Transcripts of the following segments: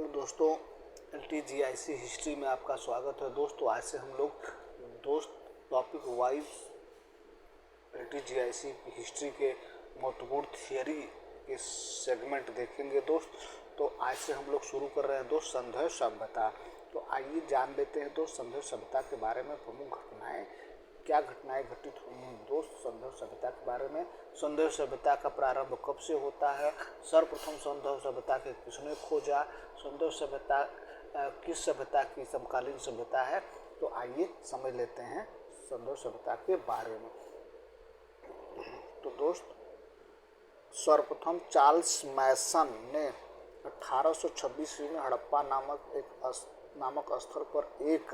तो दोस्तों LTGIC history में आपका स्वागत है। दोस्तों आज से हम लोग टॉपिक वाइज LTGIC की हिस्ट्री के महत्वपूर्ण थियरी के सेगमेंट देखेंगे दोस्त। तो आज से हम लोग शुरू कर रहे हैं दोस्त संध्य सभ्यता। तो आइए जान लेते हैं दोस्त संध्य सभ्यता के बारे में प्रमुख घटनाएं, क्या घटनाएं घटित हुई हैं दोस्त संध्य सभ्यता के बारे में। संध्य सभ्यता का प्रारंभ कब से होता है, सर्वप्रथम संध्य सभ्यता के किसने खोजा, संध्य सभ्यता किस सभ्यता की समकालीन सभ्यता है। तो आइए समझ लेते हैं संध्य सभ्यता के बारे में। तो दोस्त सर्वप्रथम चार्ल्स मैसन ने 1826 में हड़प्पा नामक स्थल पर एक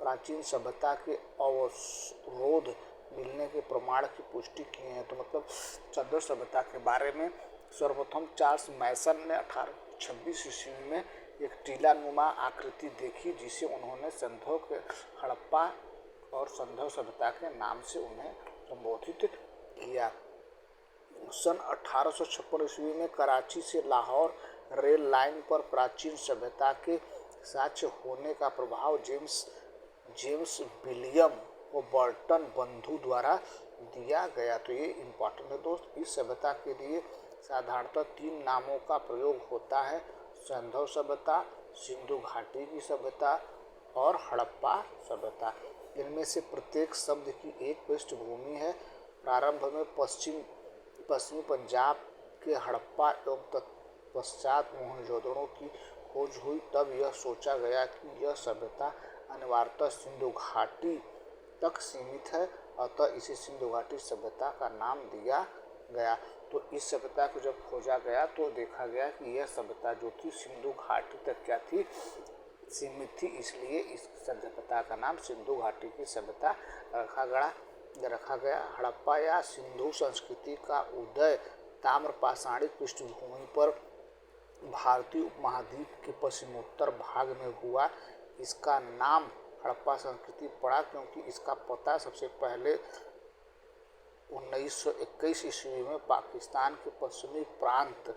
प्राचीन सभ्यता के अवरोध मिलने के प्रमाण की पुष्टि की है। तो मतलब संध्य सभ्यता के बारे में सर्वप्रथम चार्ल्स मैसन ने 1826 ईस्वी में एक टीलानुमा आकृति देखी, जिसे उन्होंने संध्यों के हड़प्पा और संध्य सभ्यता के नाम से उन्हें संबोधित किया। सन 1856 ईस्वी में कराची से लाहौर रेल लाइन पर प्राचीन सभ्यता के साक्ष्य होने का प्रभाव जेम्स विलियम और बर्टन बंधु द्वारा दिया गया। तो ये इम्पोर्टेंट है दोस्त। इस सभ्यता के लिए साधारणतः 3 नामों का प्रयोग होता है: संध्य सभ्यता, सिंधु घाटी की सभ्यता और हड़प्पा सभ्यता। इनमें से प्रत्येक शब्द की एक पृष्ठभूमि है। प्रारंभ में पश्चिमी पंजाब के हड़प्पा एवं तत्पश्चात मोहनजोदड़ो की खोज हुई। तब यह सोचा गया कि यह सभ्यता अनिवार्यतः सिंधु घाटी तक सीमित है, अतः इसे सिंधु घाटी सभ्यता का नाम दिया गया। तो इस सभ्यता को जब खोजा गया तो देखा गया कि यह सभ्यता जो थी सिंधु घाटी तक क्या थी, सीमित थी, इसलिए इस सभ्यता का नाम सिंधु घाटी की सभ्यता रखा गया। हड़प्पा या सिंधु संस्कृति का उदय ताम्रपाषाणिक पृष्ठभूमि पर भारतीय उपमहाद्वीप के पश्चिमोत्तर भाग में हुआ। इसका नाम हड़प्पा संस्कृति पड़ा क्योंकि इसका पता सबसे पहले 1921 ईस्वी में पाकिस्तान के पश्चिमी प्रांत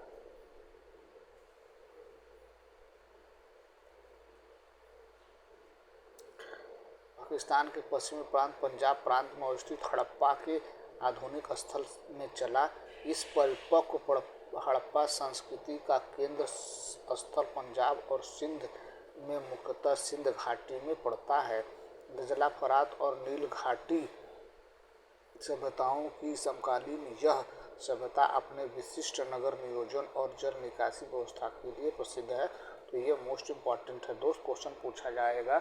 पंजाब प्रांत में अवस्थित हड़प्पा के आधुनिक स्थल में चला। इस परिपक्व हड़प्पा संस्कृति का केंद्र स्थल पंजाब और सिंध में मुख्यतः सिंध घाटी में पड़ता है। दजला, फरात और नील घाटी सभ्यताओं की समकालीन यह सभ्यता अपने विशिष्ट नगर नियोजन और जल निकासी व्यवस्था के लिए प्रसिद्ध है। तो ये मोस्ट इम्पॉर्टेंट है दोस्त। क्वेश्चन पूछा जाएगा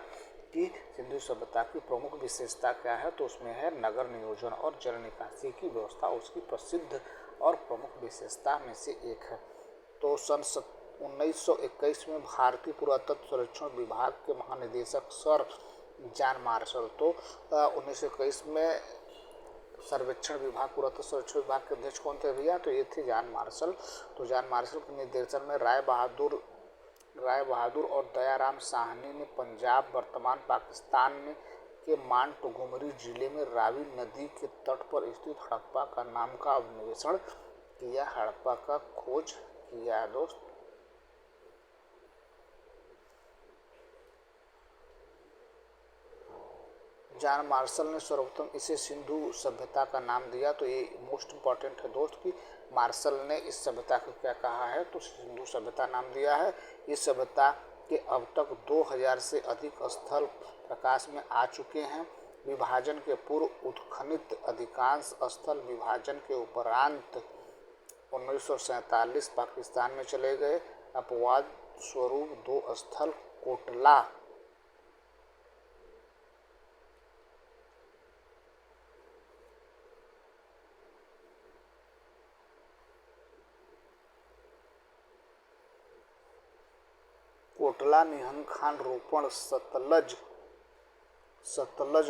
कि सिंधु सभ्यता की प्रमुख विशेषता क्या है, तो उसमें है नगर नियोजन और जल निकासी की व्यवस्था उसकी प्रसिद्ध और प्रमुख विशेषता में से एक है। तो सन 1921 में भारतीय पुरातत्व सर्वेक्षण विभाग के महानिदेशक सर जॉन मार्शल, तो 1921 में सर्वेक्षण विभाग पुरातत्व सर्वेक्षण विभाग के अध्यक्ष कौन थे भैया, तो ये थे जॉन मार्शल। तो जॉन मार्शल के निर्देशन में राय बहादुर और दयाराम साहनी ने पंजाब वर्तमान पाकिस्तान में के मांटगोमरी जिले में रावी नदी के तट पर स्थित हड़प्पा का नाम का अन्वेषण किया, हड़प्पा का खोज किया दोस्त। जॉन मार्शल ने सर्वप्रथम इसे सिंधु सभ्यता का नाम दिया। तो ये मोस्ट इम्पॉर्टेंट है दोस्त कि मार्शल ने इस सभ्यता को क्या कहा है, तो सिंधु सभ्यता नाम दिया है। इस सभ्यता के अब तक 2000 से अधिक स्थल प्रकाश में आ चुके हैं। विभाजन के पूर्व उत्खनित अधिकांश स्थल विभाजन के उपरांत 1947 पाकिस्तान में चले गए। अपवाद स्वरूप 2 स्थल कोटला निहंग रोपण सतलज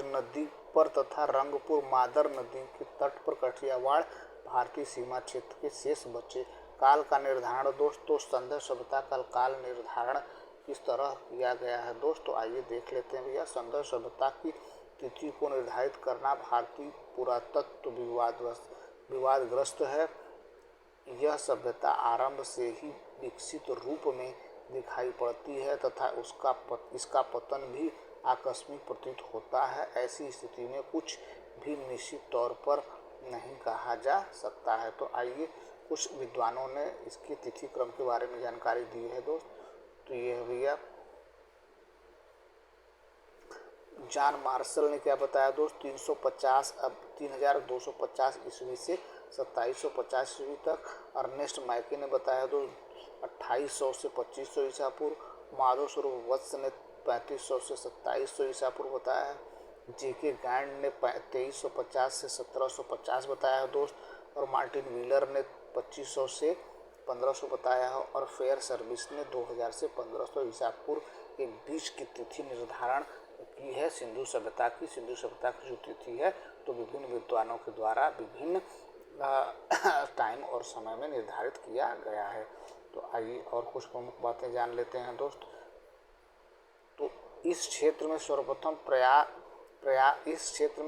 नदी पर तथा रंगपुर मादर नदी के तट पर कठियावाड़ भारतीय सीमा क्षेत्र के शेष बचे। काल का निर्धारण दोस्तों संध्य सभ्यता का काल निर्धारण किस तरह किया गया है दोस्त, तो आइए देख लेते हैं भैया। संध्य सभ्यता की तिथि को निर्धारित करना भारतीय पुरातत्व विवादग्रस्त है। यह सभ्यता आरंभ से ही विकसित रूप में दिखाई पड़ती है तथा इसका पतन भी आकस्मिक प्रतीत होता है। ऐसी स्थिति में कुछ भी निश्चित तौर पर नहीं कहा जा सकता है। तो आइए कुछ विद्वानों ने इसकी तिथि क्रम के बारे में जानकारी दी है दोस्त। तो ये है भैया, जॉन मार्शल ने क्या बताया दोस्त, 3250 ईस्वी से 2750 ईस्वी तक। अर्नेस्ट मैके ने बताया दोस्त 2800 से 2500 ईसा पूर्व। माधव स्वरूप वत्स ने 3500 से 2700 ईसा पूर्व बताया है। जेके गैंड ने 2350 से 1750 बताया है दोस्त। और मार्टिन व्हीलर ने 2500 से 1500 बताया है। और फेयर सर्विस ने 2000 से 1500 ईसा पूर्व के बीच की तिथि निर्धारण की है सिंधु सभ्यता की। सिंधु सभ्यता की जो तिथि है तो विभिन्न विद्वानों के द्वारा विभिन्न टाइम और समय में निर्धारित किया गया है। तो आइए और कुछ प्रमुख बातें जान लेते हैं दोस्त। तो इस क्षेत्र में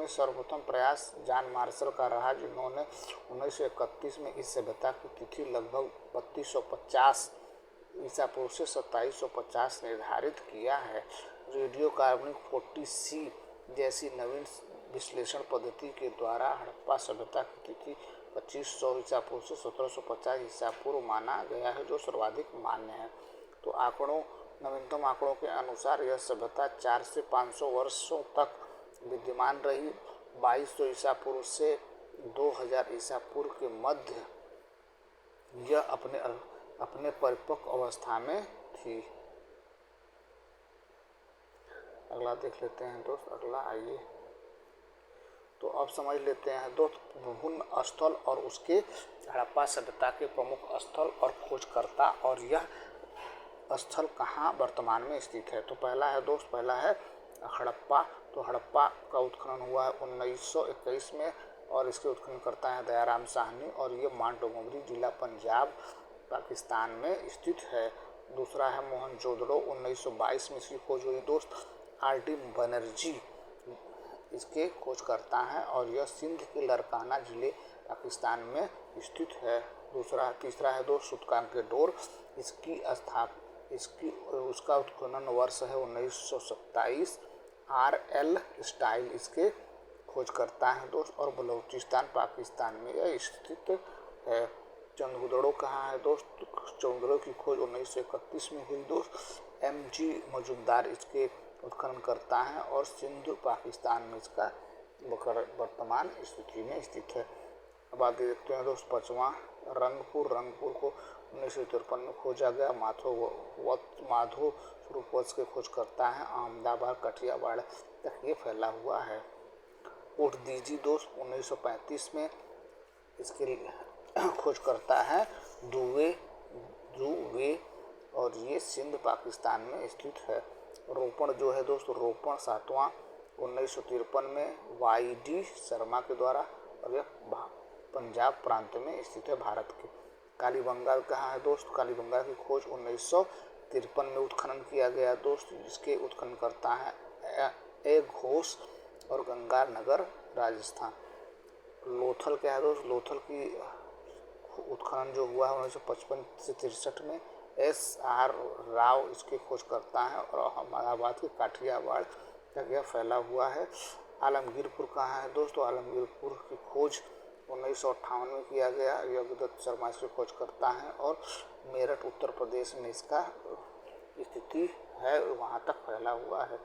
सर्वप्रथम प्रयास जॉन मार्शल का रहा, जिन्होंने 1931 में इस सभ्यता की तिथि लगभग 3250 ईसा पूर्व से 2750 निर्धारित किया है। रेडियो कार्बनिक 40C जैसी नवीन विश्लेषण पद्धति के द्वारा हड़प्पा सभ्यता की तिथि 2500 ईसा पूर्व से 1750 ईसा पूर्व माना गया है, जो सर्वाधिक मान्य है। तो नवीनतम आंकड़ों के अनुसार यह सभ्यता 4 से 500 वर्षों तक विद्यमान रही। 2200 ईसा पूर्व से 2000 ईसा पूर्व के मध्य यह अपने परिपक्व अवस्था में थी। अगला देख लेते हैं दोस्त। अगला आइए, तो अब समझ लेते हैं दोस्त विभिन्न स्थल और उसके हड़प्पा सभ्यता के प्रमुख स्थल और खोजकर्ता, और यह स्थल कहाँ वर्तमान में स्थित है। तो पहला है हड़प्पा। तो हड़प्पा का उत्खनन हुआ है 1921 में और इसके उत्खननकर्ता हैं दयाराम साहनी, और ये मोंटगोमरी जिला पंजाब पाकिस्तान में स्थित है। दूसरा है मोहनजोदड़ो, 1922 में इसकी खोज हुई दोस्त। आर.डी. बनर्जी इसके खोजकर्ता हैं और यह सिंध के लरकाना जिले पाकिस्तान में स्थित है। तीसरा है दोस्त सुतकान के डोर। उसका उत्खनन वर्ष है 1927। R.L. स्टाइल इसके खोजकर्ता हैं दोस्त, और बलूचिस्तान पाकिस्तान में यह स्थित है। चंदगुदड़ो कहाँ है दोस्त, चंदगुदड़ो की खोज 1931 में हुई दोस्त। M.G. मजुमदार इसके उत्खनन करता है और सिंध पाकिस्तान में इसका वर्तमान स्थिति में स्थित है। अब आगे देखते हैं दोस्त पांचवा रंगपुर को 1953 में खोजा गया। माधो स्वरूप वत्स के खोज करता है। अहमदाबाद कठियावाड़ तक ये फैला हुआ है। उर्दीजी दोस्त 1935 में इसके खोज करता है दुवे, और ये सिंध पाकिस्तान में स्थित है। रोपण जो है दोस्त, रोपण सातवां 1953 में वाई.डी. शर्मा के द्वारा, और यह पंजाब प्रांत में स्थित है भारत के। कालीबंगा कहाँ है दोस्त, कालीबंगा की खोज 1953 में उत्खनन किया गया दोस्त, जिसके उत्खननकर्ता हैं ए घोष और गंगानगर राजस्थान। लोथल क्या है दोस्त, लोथल की उत्खनन जो हुआ है 1955 से 63 में S.R. राव इसके खोज करता है, और अहमदाबाद के काठियावाड़ तक यह फैला हुआ है। आलमगीरपुर कहाँ है दोस्तों, आलमगीरपुर की खोज 1958 में किया गया। योगदत्त शर्मा इसकी खोज करता है, और मेरठ उत्तर प्रदेश में इसका स्थिति है, वहाँ तक फैला हुआ है।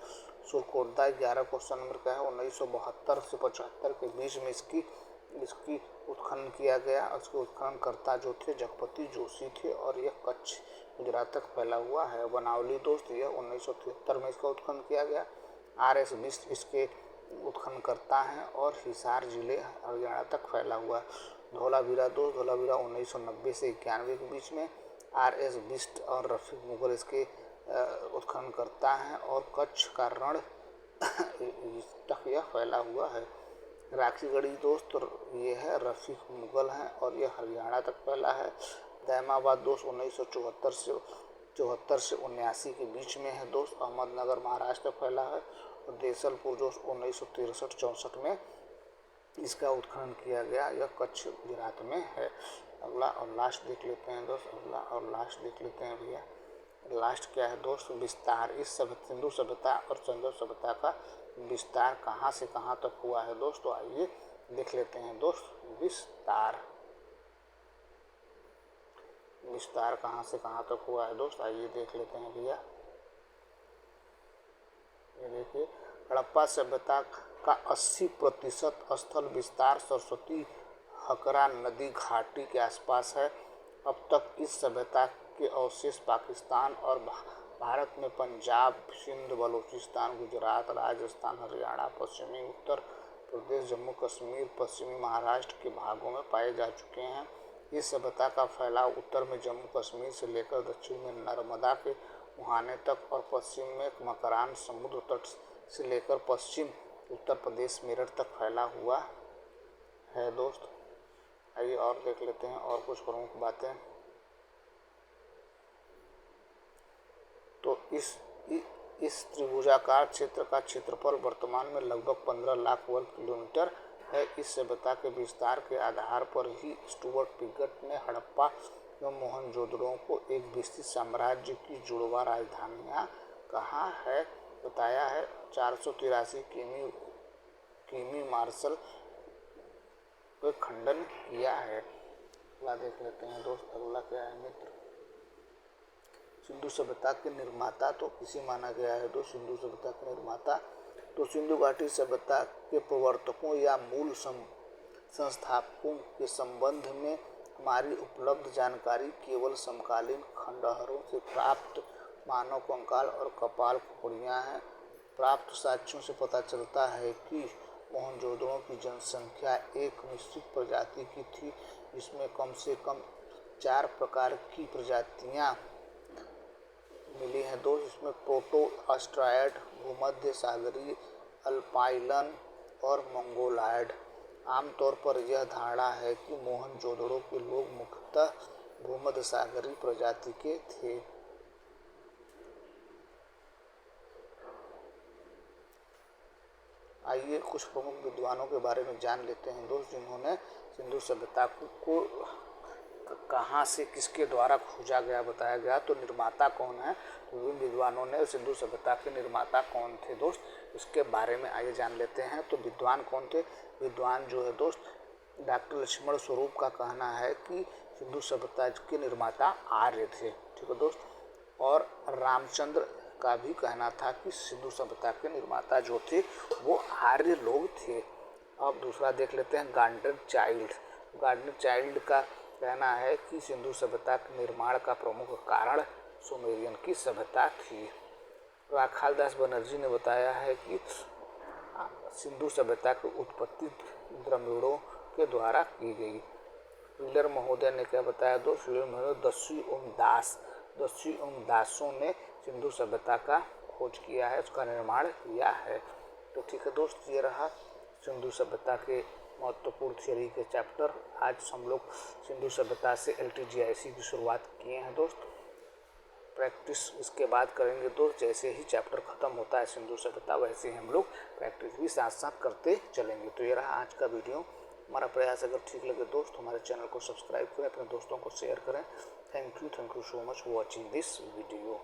सुरकोटदा 11 क्वेश्चन नंबर का है, 1972 से 75 के बीच में इसकी उत्खनन किया गया। इसके उत्खननकर्ता जो थे जगपति जोशी थे, और यह कच्छ गुजरात तक फैला हुआ है। बनावली दोस्त, यह 1973 में इसका उत्खनन किया गया। R.S. बिष्ट इसके उत्खननकर्ता हैं, और हिसार जिले हरियाणा तक फैला हुआ है। धौलावीरा दोस्त, धौलावीरा 1990 से 91 के बीच में R.S. बिष्ट और रफीक मुगल इसके उत्खनन करता है, और कच्छ का रण तक यह फैला हुआ है। राखीगढ़ी दोस्त, ये है रफीक मुगल हैं, और यह हरियाणा तक फैला है। दैमाबाद दोस्त 1974 से 79 के बीच में है दोस्त, अहमदनगर महाराष्ट्र तक फैला है। और देसलपुर दोस्त 1963-64 में इसका उत्खनन किया गया, यह कच्छ गुजरात में है। अगला और लास्ट देख लेते हैं दोस्त, भैया लास्ट क्या है दोस्त, विस्तार। इस सिंधु सभ्यता और संजय सभ्यता का विस्तार कहाँ से कहाँ तक हुआ है दोस्त, तो आइए देख लेते हैं दोस्त। विस्तार विस्तार कहाँ से कहाँ तक हुआ है दोस्त, आइए देख लेते हैं भैया। ये देखिए, हड़प्पा सभ्यता का 80% स्थल विस्तार सरस्वती हकरा नदी घाटी के आसपास है। अब तक इस सभ्यता के अवशेष पाकिस्तान और भारत में पंजाब, सिंध, बलूचिस्तान, गुजरात, राजस्थान, हरियाणा, पश्चिमी उत्तर प्रदेश, जम्मू कश्मीर, पश्चिमी महाराष्ट्र के भागों में पाए जा चुके हैं। इस सभ्यता का फैलाव उत्तर में जम्मू कश्मीर से लेकर दक्षिण में नर्मदा के मुहाने तक और पश्चिम में मकरान समुद्र तट से लेकर पश्चिम उत्तर प्रदेश मेरठ तक फैला हुआ है दोस्त। आइए और देख लेते हैं और कुछ प्रमुख बातें। तो इस त्रिभुजाकार क्षेत्र का क्षेत्रफल वर्तमान में लगभग 15 लाख वर्ग किलोमीटर है। इस सभ्यता के विस्तार के आधार पर ही स्टुअर्ट पिगट ने हड़प्पा एवं मोहनजोदड़ो को एक विस्तृत साम्राज्य की जुड़वा राजधानियाँ कहा है बताया है। 483 किमी मार्शल का खंडन किया है। अगला देख लेते हैं दोस्त, अगला क्या है मित्र। सिंधु सभ्यता के निर्माता तो किसे माना गया है दोस्त, सिंधु सभ्यता के निर्माता तो सिंधु घाटी सभ्यता के प्रवर्तकों या मूल संस्थापकों के संबंध में हमारी उपलब्ध जानकारी केवल समकालीन खंडहरों से प्राप्त मानव कंकाल और कपाल खोपड़ियाँ हैं। प्राप्त साक्ष्यों से पता चलता है कि मोहनजोदड़ो की जनसंख्या एक निश्चित प्रजाति की थी, जिसमें कम से कम 4 प्रकार की प्रजातियाँ मिली हैं दोस्त। इसमें प्रोटो ऑस्ट्रायड, भूमध्य सागरीय, अल्पाइलन और मंगोलायड। आमतौर पर यह धारणा है कि मोहनजोदड़ो के लोग मुख्यतः भूमध्य सागरीय प्रजाति के थे। आइए कुछ प्रमुख विद्वानों के बारे में जान लेते हैं दोस्त, जिन्होंने सिंधु सभ्यता को कहाँ से किसके द्वारा खोजा गया बताया गया। तो निर्माता कौन है, तो विभिन्न विद्वानों ने सिंधु सभ्यता के निर्माता कौन थे दोस्त, इसके बारे में आइए जान लेते हैं। तो विद्वान कौन थे, विद्वान जो है दोस्त, डॉक्टर लक्ष्मण स्वरूप का कहना है कि सिंधु सभ्यता के निर्माता आर्य थे, ठीक है दोस्त। और रामचंद्र का भी कहना था कि सिंधु सभ्यता के निर्माता जो थे वो आर्य लोग थे। अब दूसरा देख लेते हैं गार्डनर चाइल्ड। गार्डनर चाइल्ड का कहना है कि सिंधु सभ्यता के निर्माण का प्रमुख कारण सुमेरियन की सभ्यता थी। राखाल दास बनर्जी ने बताया है कि सिंधु सभ्यता की उत्पत्ति द्रविड़ों के द्वारा की गई। व्हीलर महोदय ने क्या बताया दोस्त, व्हीलर महोदय दस्यू ओम दासों ने सिंधु सभ्यता का खोज किया है, उसका निर्माण किया है। तो ठीक है दोस्त, ये रहा सिंधु सभ्यता के महत्वपूर्ण थियरी के चैप्टर। आज हम लोग सिंधु सभ्यता से LTGIC की शुरुआत किए हैं दोस्त। प्रैक्टिस इसके बाद करेंगे दोस्त, जैसे ही चैप्टर ख़त्म होता है सिंधु सभ्यता वैसे ही हम लोग प्रैक्टिस भी साथ साथ करते चलेंगे। तो ये रहा आज का वीडियो। हमारा प्रयास अगर ठीक लगे दोस्त, हमारे चैनल को सब्सक्राइब करें, अपने दोस्तों को शेयर करें। Thank you so much for watching this video.